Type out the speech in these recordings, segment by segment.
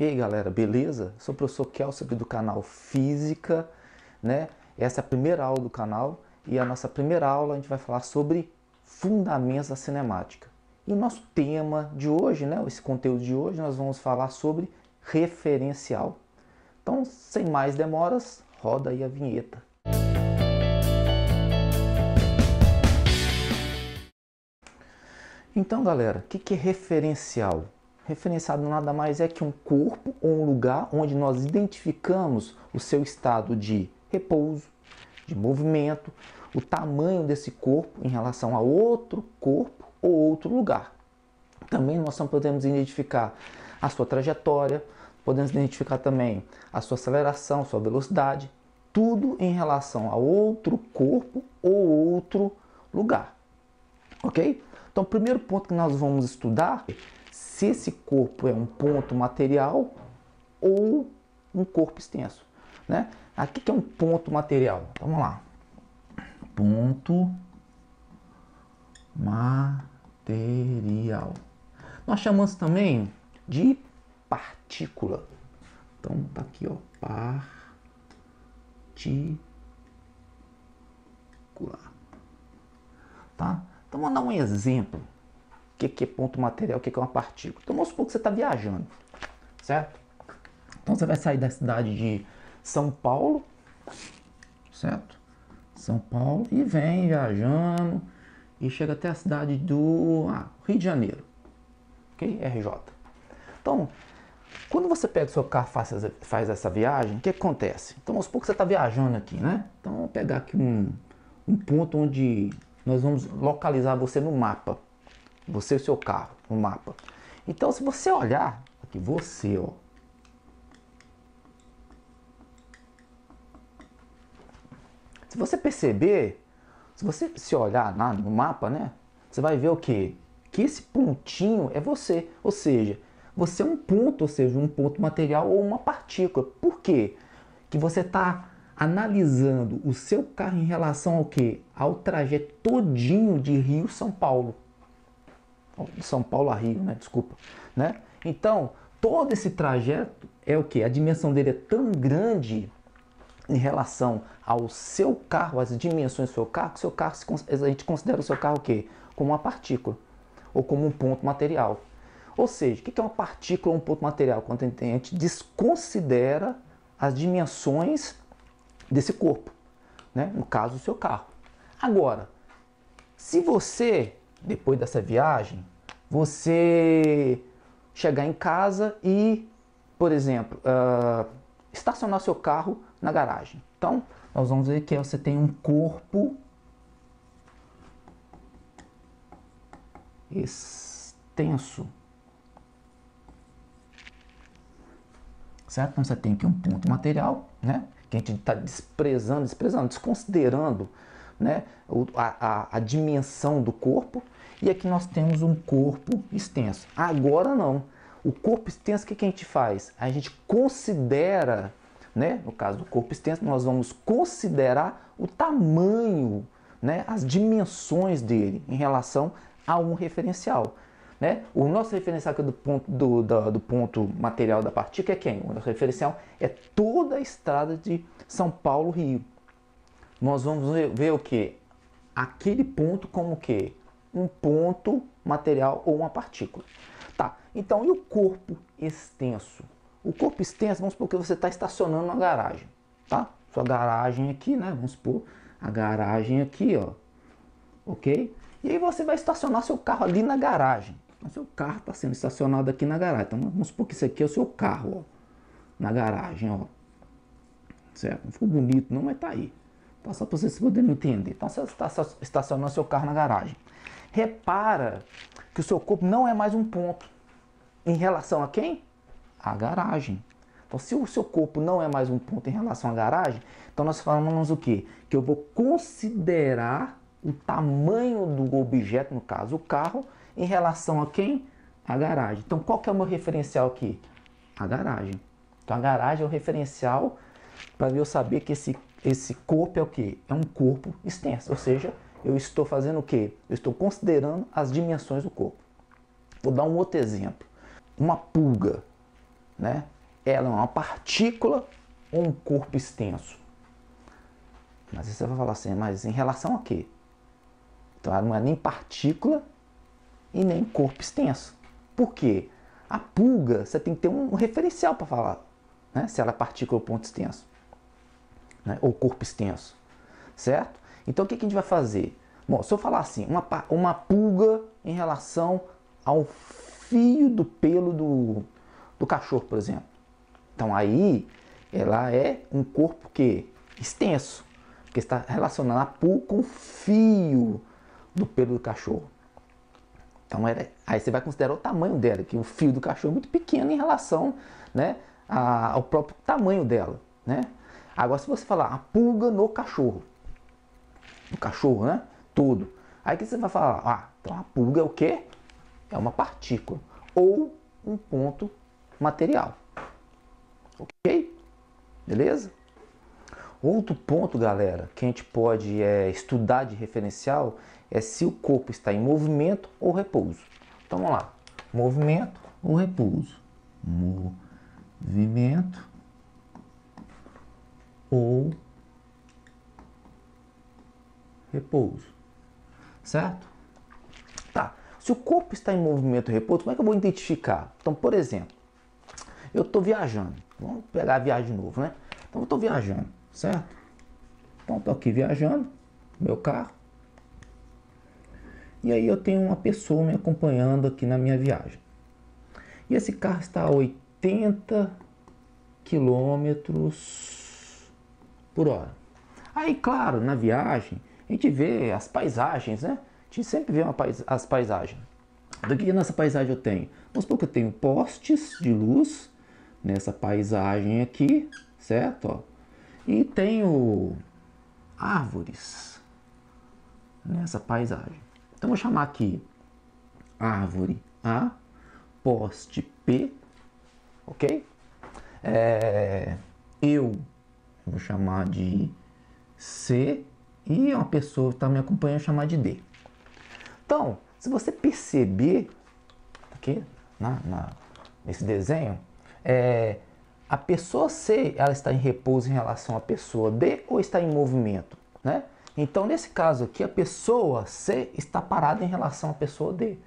E aí galera, beleza? Sou o professor Kelso do canal Física, né? Essa é a primeira aula do canal e a nossa primeira aula a gente vai falar sobre fundamentos da cinemática. E o nosso tema de hoje, né? Esse conteúdo de hoje, nós vamos falar sobre referencial. Então, sem mais demoras, roda aí a vinheta. Então galera, o que é referencial? Referenciado nada mais é que um corpo ou um lugar onde nós identificamos o seu estado de repouso, de movimento, o tamanho desse corpo em relação a outro corpo ou outro lugar. Também nós podemos identificar a sua trajetória, podemos identificar também a sua aceleração, sua velocidade, tudo em relação a outro corpo ou outro lugar. Ok? Então o primeiro ponto que nós vamos estudar é se esse corpo é um ponto material ou um corpo extenso, né? Aqui que é um ponto material. Então, vamos lá. Ponto material. Nós chamamos também de partícula. Então tá aqui, ó, partícula. Tá? Então vamos dar um exemplo. O que é ponto material, o que é uma partícula. Então vamos supor que você está viajando, certo? Então você vai sair da cidade de São Paulo, certo? São Paulo, e vem viajando e chega até a cidade do Rio de Janeiro, ok? RJ. Então, quando você pega o seu carro e faz essa viagem, o que acontece? Então vamos supor que você está viajando aqui, né? Então vamos pegar aqui um ponto onde nós vamos localizar você no mapa. Você e o seu carro no mapa. Então, se você olhar aqui, você, ó, se você perceber, se você se olhar no mapa, né, você vai ver o quê? Que esse pontinho é você, ou seja, você é um ponto, ou seja, um ponto material ou uma partícula. Por quê? Que você está analisando o seu carro em relação ao quê? Ao trajeto todinho de Rio-São Paulo. De São Paulo a Rio, né? Desculpa, né? Então, todo esse trajeto é o que? A dimensão dele é tão grande em relação ao seu carro, as dimensões do seu carro, que seu carro, a gente considera o seu carro o quê? Como uma partícula, ou como um ponto material. Ou seja, o que é uma partícula ou um ponto material? Quando a gente desconsidera as dimensões desse corpo, né? No caso, o seu carro. Agora, se você, depois dessa viagem, você chegar em casa e, por exemplo, estacionar seu carro na garagem. Então, nós vamos ver que você tem um corpo extenso. Certo? Então, você tem aqui um ponto material, né? Que a gente está desconsiderando, né, a dimensão do corpo, e aqui nós temos um corpo extenso. Agora não, o corpo extenso, o que a gente faz? A gente considera, né, no caso do corpo extenso, nós vamos considerar o tamanho, né, as dimensões dele em relação a um referencial. Né? O nosso referencial aqui do ponto material da partícula é quem? O nosso referencial é toda a estrada de São Paulo-Rio. Nós vamos ver o que? Aquele ponto como o que? Um ponto material ou uma partícula. Tá, então e o corpo extenso? O corpo extenso, vamos supor que você está estacionando na garagem, tá? Sua garagem aqui, né? Vamos supor a garagem aqui, ó, ok? E aí você vai estacionar seu carro ali na garagem. Então seu carro está sendo estacionado aqui na garagem. Então vamos supor que isso aqui é o seu carro, ó, na garagem, ó. Certo? Não ficou bonito não, mas tá aí. Então, só para vocês poderem entender. Então você está estacionando seu carro na garagem. Repara que o seu corpo não é mais um ponto. Em relação a quem? A garagem. Então se o seu corpo não é mais um ponto em relação à garagem, então nós falamos o quê? Que eu vou considerar o tamanho do objeto, no caso o carro, em relação a quem? A garagem. Então qual que é o meu referencial aqui? A garagem. Então a garagem é o referencial para eu saber que esse corpo é o que? É um corpo extenso, ou seja, eu estou fazendo o que? Eu estou considerando as dimensões do corpo. Vou dar um outro exemplo. Uma pulga, né? Ela é uma partícula ou um corpo extenso? Mas você vai falar assim, mas em relação a quê? Então ela não é nem partícula e nem corpo extenso. Por quê? A pulga, você tem que ter um referencial para falar, né? Se ela é partícula ou ponto extenso, né? Ou corpo extenso, certo? Então o que a gente vai fazer? Bom, se eu falar assim, uma pulga em relação ao fio do pelo do cachorro, por exemplo. Então aí ela é um corpo que extenso, porque está relacionando a pulga com o fio do pelo do cachorro. Então aí você vai considerar o tamanho dela, que o fio do cachorro é muito pequeno em relação, né, ao próprio tamanho dela, né? Agora se você falar a pulga no cachorro, né, todo, aí que você vai falar, então a pulga é o quê? É uma partícula ou um ponto material, ok? Beleza? Outro ponto, galera, que a gente pode estudar de referencial é se o corpo está em movimento ou repouso. Então vamos lá, movimento ou repouso? Movimento ou repouso, certo? Tá, se o corpo está em movimento ou repouso, como é que eu vou identificar? Então, por exemplo, eu estou viajando, vamos pegar a viagem de novo, né? Então eu estou viajando, certo? Então estou aqui viajando, meu carro, e aí eu tenho uma pessoa me acompanhando aqui na minha viagem. E esse carro está a 80 quilômetros por hora. Aí, claro, na viagem, a gente vê as paisagens, né? A gente sempre vê as paisagens. Do que nessa paisagem eu tenho? Vamos supor que eu tenho postes de luz nessa paisagem aqui, certo? Ó. E tenho árvores nessa paisagem. Então, vou chamar aqui árvore A, poste P, ok? Eu vou chamar de C e uma pessoa que está me acompanhando chamar de D. Então, se você perceber aqui nesse desenho, a pessoa C ela está em repouso em relação à pessoa D ou está em movimento, né? Então, nesse caso aqui, a pessoa C está parada em relação à pessoa D.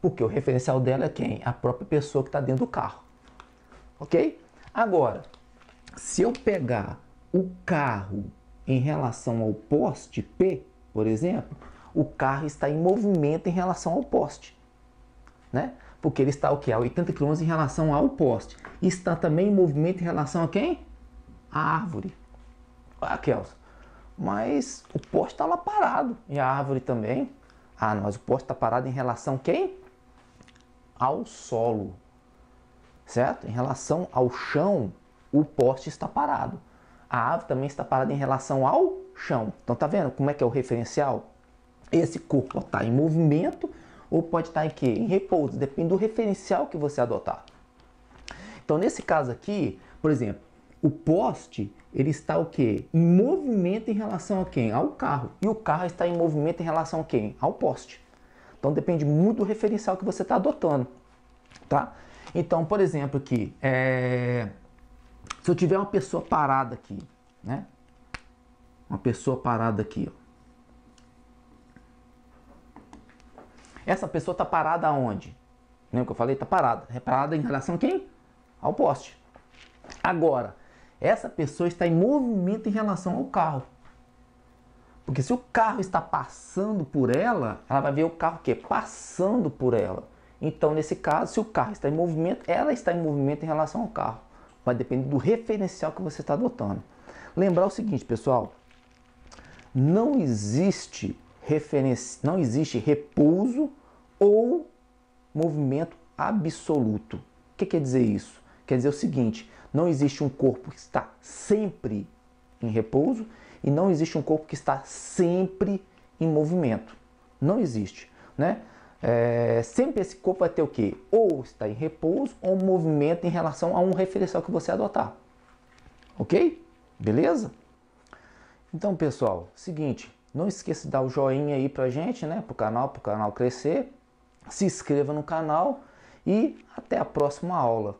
Porque o referencial dela é quem? A própria pessoa que está dentro do carro. Ok? Agora, se eu pegar o carro em relação ao poste P, por exemplo, o carro está em movimento em relação ao poste, né? Porque ele está o quê? A 80 km em relação ao poste. E está também em movimento em relação a quem? A árvore. Kelson, mas o poste está lá parado. E a árvore também? Mas o poste está parado em relação a quem? Ao solo. Certo? Em relação ao chão, o poste está parado. A árvore também está parada em relação ao chão. Então tá vendo como é que é o referencial? Esse corpo está em movimento ou pode estar em quê? Em repouso. Depende do referencial que você adotar. Então nesse caso aqui, por exemplo, o poste ele está o quê? Em movimento em relação a quem? Ao carro. E o carro está em movimento em relação a quem? Ao poste. Então depende muito do referencial que você está adotando, tá? Então, por exemplo, aqui, se eu tiver uma pessoa parada aqui, né? Uma pessoa parada aqui, ó. Essa pessoa está parada aonde? Lembra que eu falei? Está parada. É parada em relação a quem? Ao poste. Agora, essa pessoa está em movimento em relação ao carro. Porque se o carro está passando por ela, ela vai ver o carro que passando por ela. Então, nesse caso, se o carro está em movimento, ela está em movimento em relação ao carro. Vai depender do referencial que você está adotando. Lembrar o seguinte, pessoal, não existe repouso ou movimento absoluto. O que quer dizer isso? Quer dizer o seguinte, não existe um corpo que está sempre em repouso e não existe um corpo que está sempre em movimento. Não existe, né? Sempre esse corpo vai ter o quê? Ou está em repouso ou movimento em relação a um referencial que você adotar. Ok? Beleza? Então, pessoal, seguinte, não esqueça de dar o joinha aí pra gente, né? Pro canal crescer. Se inscreva no canal e até a próxima aula.